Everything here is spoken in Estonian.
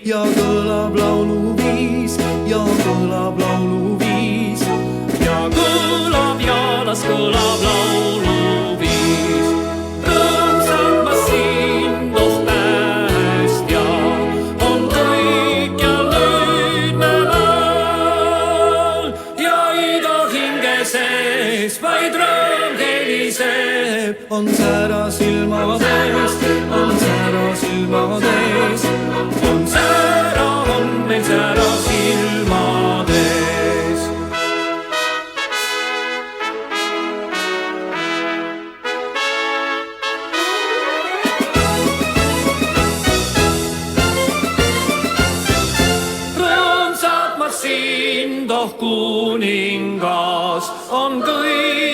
ja kõlab lauluviis ja kõlab lauluviis ja kõlab jaalas kõlab lauluviis. Rõõmsalt ma sind ohtäest ja on kõik ja nüüd me laul ja iga hinge sees vaid rõõm heliseb. On sära silmades, on sära silmades, on sära, on meil sära silmades. Rõõmsalt ma sind, oh kuningas, on kõik